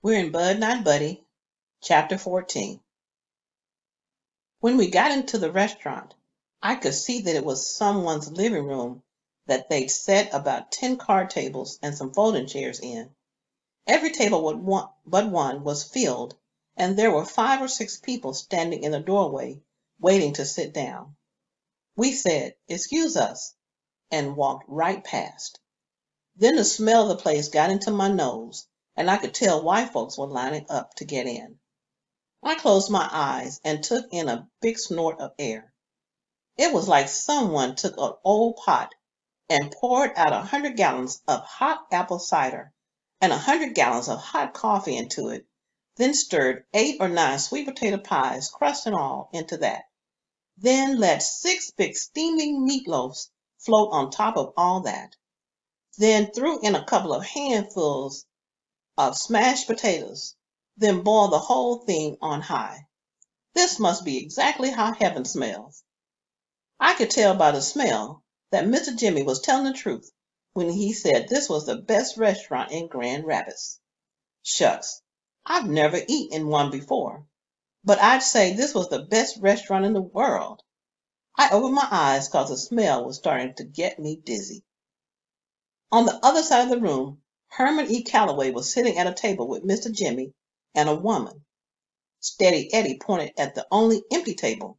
We're in Bud Not Buddy, Chapter 14. When we got into the restaurant, I could see that it was someone's living room that they'd set about 10 card tables and some folding chairs in. Every table but one was filled, and there were 5 or 6 people standing in the doorway waiting to sit down. We said, "Excuse us," and walked right past. Then the smell of the place got into my nose, and I could tell why folks were lining up to get in. I closed my eyes and took in a big snort of air. It was like someone took an old pot and poured out 100 gallons of hot apple cider and 100 gallons of hot coffee into it, then stirred 8 or 9 sweet potato pies, crust and all, into that. Then let 6 big steaming meatloaves float on top of all that. Then threw in a couple of handfuls of smashed potatoes. Then boiled the whole thing on high. This must be exactly how heaven smells. I could tell by the smell that Mr. Jimmy was telling the truth when he said this was the best restaurant in Grand Rapids. Shucks, I've never eaten in one before, but I'd say this was the best restaurant in the world. I opened my eyes because the smell was starting to get me dizzy. On the other side of the room, Herman E. Calloway was sitting at a table with Mr. Jimmy and a woman. Steady Eddie pointed at the only empty table,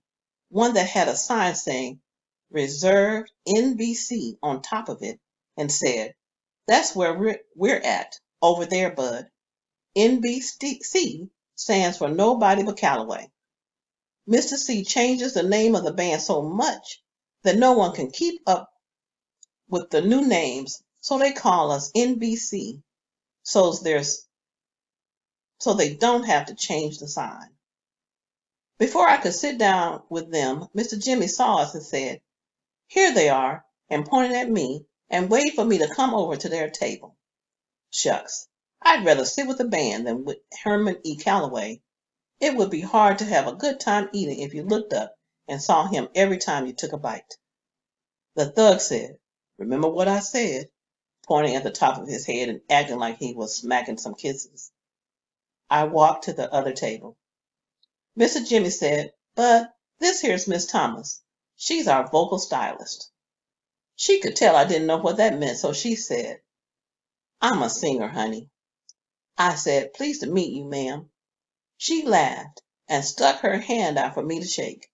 one that had a sign saying "Reserved NBC" on top of it, and said, "That's where we're at, over there, Bud. NBC stands for Nobody But Calloway. Mr. C changes the name of the band so much that no one can keep up with the new names, so they call us NBC, so they don't have to change the sign." Before I could sit down with them, Mr. Jimmy saw us and said, "Here they are," and pointed at me, and waved for me to come over to their table. Shucks, I'd rather sit with the band than with Herman E. Calloway. It would be hard to have a good time eating if you looked up and saw him every time you took a bite. The thug said, "Remember what I said," pointing at the top of his head and acting like he was smacking some kisses. I walked to the other table. Mr. Jimmy said, "Bud, this here's Miss Thomas. She's our vocal stylist." She could tell I didn't know what that meant, so she said, "I'm a singer, honey." I said, "Pleased to meet you, ma'am." She laughed and stuck her hand out for me to shake.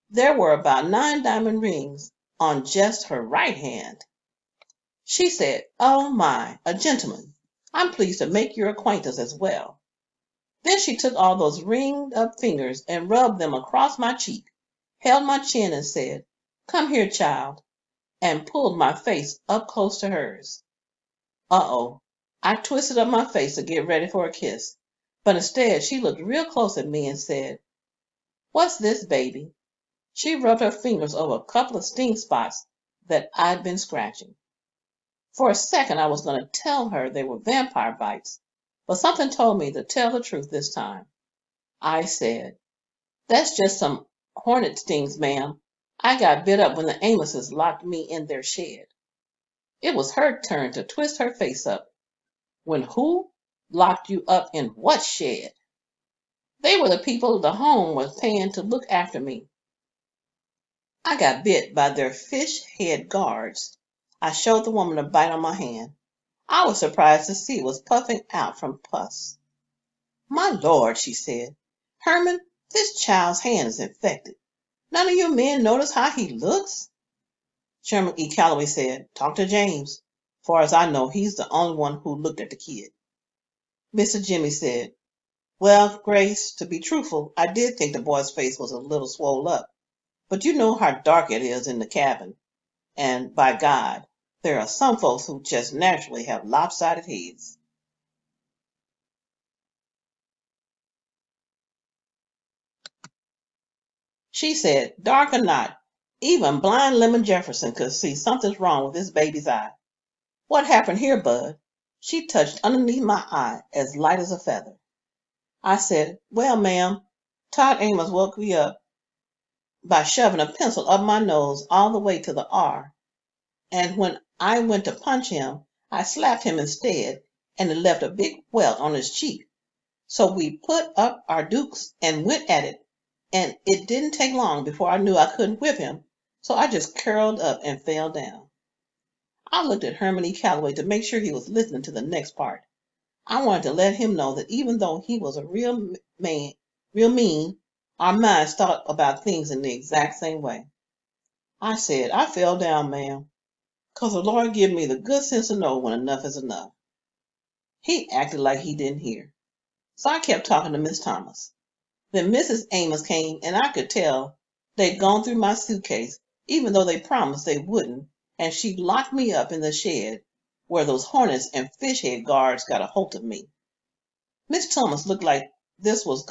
There were about 9 diamond rings on just her right hand. She said, "Oh my, a gentleman. I'm pleased to make your acquaintance as well." Then she took all those ringed up fingers and rubbed them across my cheek, held my chin and said, "Come here, child," and pulled my face up close to hers. Uh-oh. I twisted up my face to get ready for a kiss, but instead she looked real close at me and said, "What's this, baby?" She rubbed her fingers over a couple of sting spots that I'd been scratching. For a second I was going to tell her they were vampire bites, but something told me to tell the truth this time. I said, "That's just some hornet stings, ma'am. I got bit up when the Amoses locked me in their shed." It was her turn to twist her face up. "When who locked you up in what shed?" "They were the people the home was paying to look after me. I got bit by their fish head guards." I showed the woman a bite on my hand. I was surprised to see it was puffing out from pus. "My Lord," she said. "Herman, this child's hand is infected. None of you men notice how he looks?" Sherman E. Calloway said, "Talk to James. Far as I know, he's the only one who looked at the kid." Mr. Jimmy said, "Well, Grace, to be truthful, I did think the boy's face was a little swole up. But you know how dark it is in the cabin. And, by God, there are some folks who just naturally have lopsided heads." She said, "Dark or not, even blind Lemon Jefferson could see something's wrong with this baby's eye. What happened here, Bud?" She touched underneath my eye as light as a feather. I said, "Well, ma'am, Todd Amos woke me up by shoving a pencil up my nose all the way to the R, and when I went to punch him, I slapped him instead, and it left a big welt on his cheek. So we put up our dukes and went at it, and it didn't take long before I knew I couldn't whip him, so I just curled up and fell down. I looked at Herman E. Calloway to make sure he was listening to the next part. I wanted to let him know that even though he was a real mean, our minds thought about things in the exact same way. I said, I fell down, ma'am, 'cause the Lord give me the good sense to know when enough is enough. He acted like he didn't hear. So I kept talking to Miss Thomas. Then Mrs. Amos came, and I could tell they'd gone through my suitcase, even though they promised they wouldn't, and she locked me up in the shed where those hornets and fish head guards got a hold of me. Miss Thomas looked like this was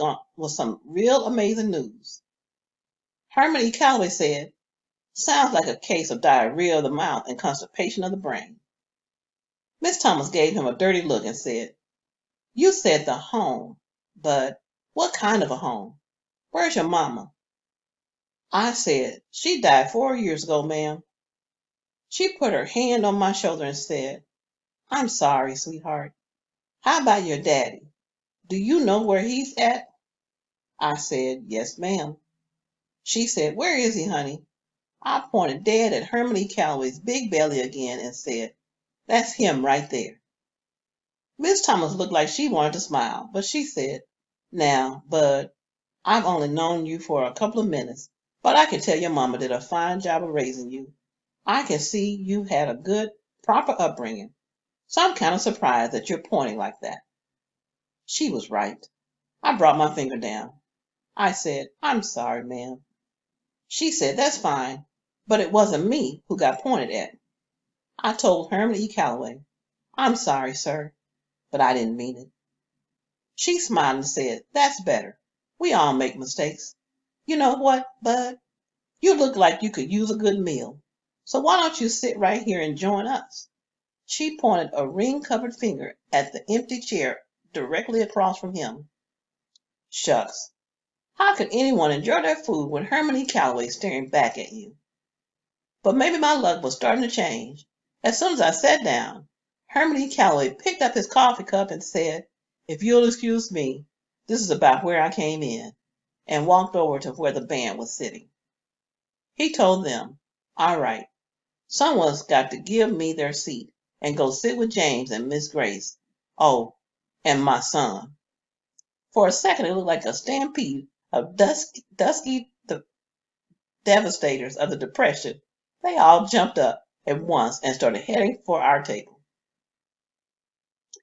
some real amazing news. Herman E. Calloway said, sounds like a case of diarrhea of the mouth and constipation of the brain. Miss Thomas gave him a dirty look and said, you said the home, but what kind of a home? Where's your mama? I said, she died 4 years ago, ma'am. She put her hand on my shoulder and said, I'm sorry, sweetheart. How about your daddy? Do you know where he's at? I said, yes, ma'am. She said, where is he, honey? I pointed dead at Herman E. Calloway's big belly again and said, that's him right there. Miss Thomas looked like she wanted to smile, but she said, now, Bud, I've only known you for a couple of minutes, but I can tell your mama did a fine job of raising you. I can see you had a good, proper upbringing, so I'm kind of surprised that you're pointing like that. She was right. I brought my finger down. I said, I'm sorry, ma'am. She said, that's fine, but it wasn't me who got pointed at. I told Herman E. Calloway, I'm sorry, sir, but I didn't mean it. She smiled and said, that's better. We all make mistakes. You know what, Bud? You look like you could use a good meal. So why don't you sit right here and join us? She pointed a ring-covered finger at the empty chair directly across from him. Shucks. How could anyone enjoy their food with Herman E. Calloway staring back at you? But maybe my luck was starting to change. As soon as I sat down, Herman E. Calloway picked up his coffee cup and said, if you'll excuse me, this is about where I came in, and walked over to where the band was sitting. He told them, all right, someone's got to give me their seat and go sit with James and Miss Grace. Oh, and my son. For a second, it looked like a stampede of dusky devastators of the Depression. They all jumped up at once and started heading for our table.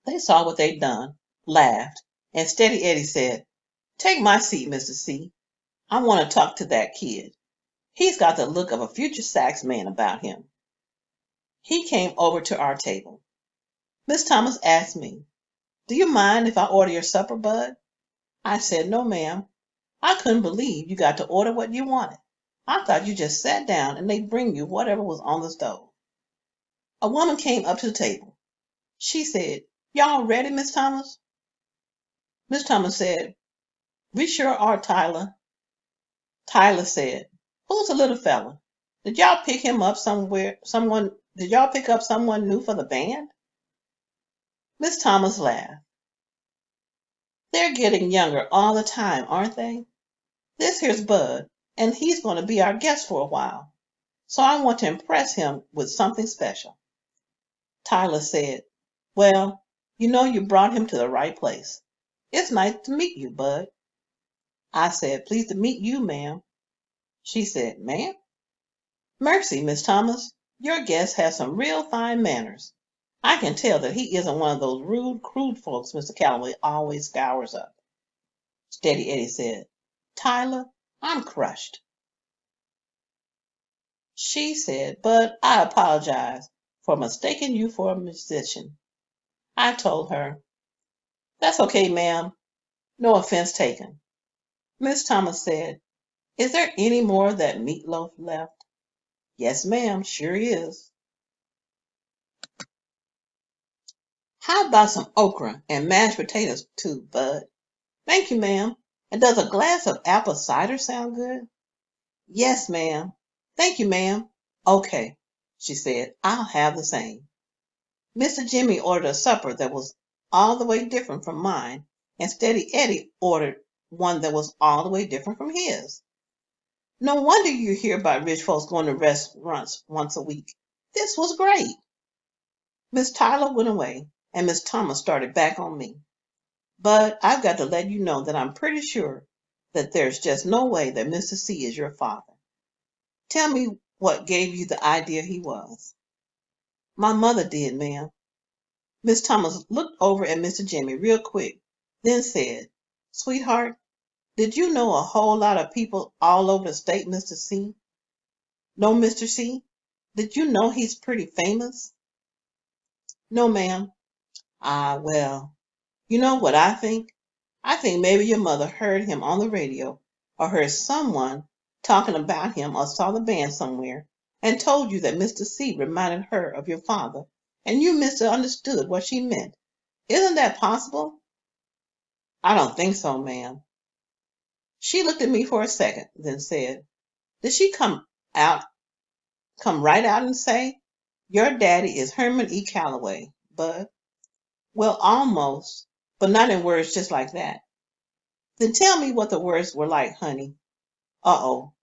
They saw what they'd done, laughed, and Steady Eddie said, take my seat, Mr. C. I want to talk to that kid. He's got the look of a future sax man about him. He came over to our table. Miss Thomas asked me, do you mind if I order your supper, Bud? I said, no, ma'am. I couldn't believe you got to order what you wanted. I thought you just sat down and they'd bring you whatever was on the stove. A woman came up to the table. She said, y'all ready, Miss Thomas? Miss Thomas said, we sure are, Tyler. Tyler said, who's the little fella? Did y'all pick him up did y'all pick up someone new for the band? Miss Thomas laughed. They're getting younger all the time, aren't they? This here's Bud, and he's going to be our guest for a while. So I want to impress him with something special. Tyler said, well, you know you brought him to the right place. It's nice to meet you, Bud. I said, pleased to meet you, ma'am. She said, ma'am? Mercy, Miss Thomas. Your guest has some real fine manners. I can tell that he isn't one of those rude, crude folks Mr. Calloway always scours up. Steady Eddie said, Tyler, I'm crushed. She said, but I apologize for mistaking you for a musician. I told her, that's okay, ma'am. No offense taken. Miss Thomas said, is there any more of that meatloaf left? Yes, ma'am, sure is. How about some okra and mashed potatoes too, Bud? Thank you, ma'am. And does a glass of apple cider sound good? Yes, ma'am. Thank you, ma'am. Okay, she said, I'll have the same. Mr. Jimmy ordered a supper that was all the way different from mine, and Steady Eddie ordered one that was all the way different from his. No wonder you hear about rich folks going to restaurants once a week. This was great. Miss Tyler went away, and Miss Thomas started back on me. But I've got to let you know that I'm pretty sure that there's just no way that Mr. C is your father. Tell me what gave you the idea he was. My mother did, ma'am. Miss Thomas looked over at Mr. Jimmy real quick, then said, Sweetheart, did you know a whole lot of people all over the state, Mr. C? No, Mr. C? Did you know he's pretty famous? No, ma'am. Ah, well, you know what I think? I think maybe your mother heard him on the radio or heard someone talking about him or saw the band somewhere and told you that Mr. C reminded her of your father and you misunderstood what she meant. Isn't that possible? I don't think so, ma'am. She looked at me for a second, then said, Did she out, come right out and say, Your daddy is Herman E. Calloway, Bud? Well, almost, but not in words just like that. Then tell me what the words were like, honey. Uh-oh.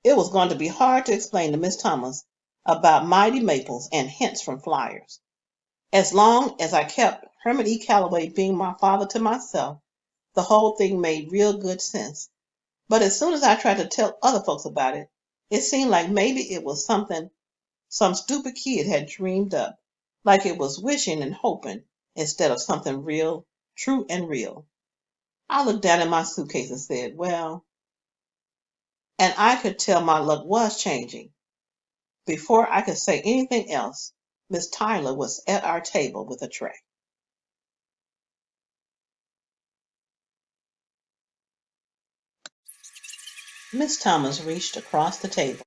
It was going to be hard to explain to Miss Thomas about Mighty Maples and hints from flyers. As long as I kept Herman E. Calloway being my father to myself, the whole thing made real good sense. But as soon as I tried to tell other folks about it, it seemed like maybe it was something some stupid kid had dreamed up, like it was wishing and hoping instead of something real, true and real. I looked down at my suitcase and said, Well, and I could tell my luck was changing. Before I could say anything else, Miss Tyler was at our table with a tray. Miss Thomas reached across the table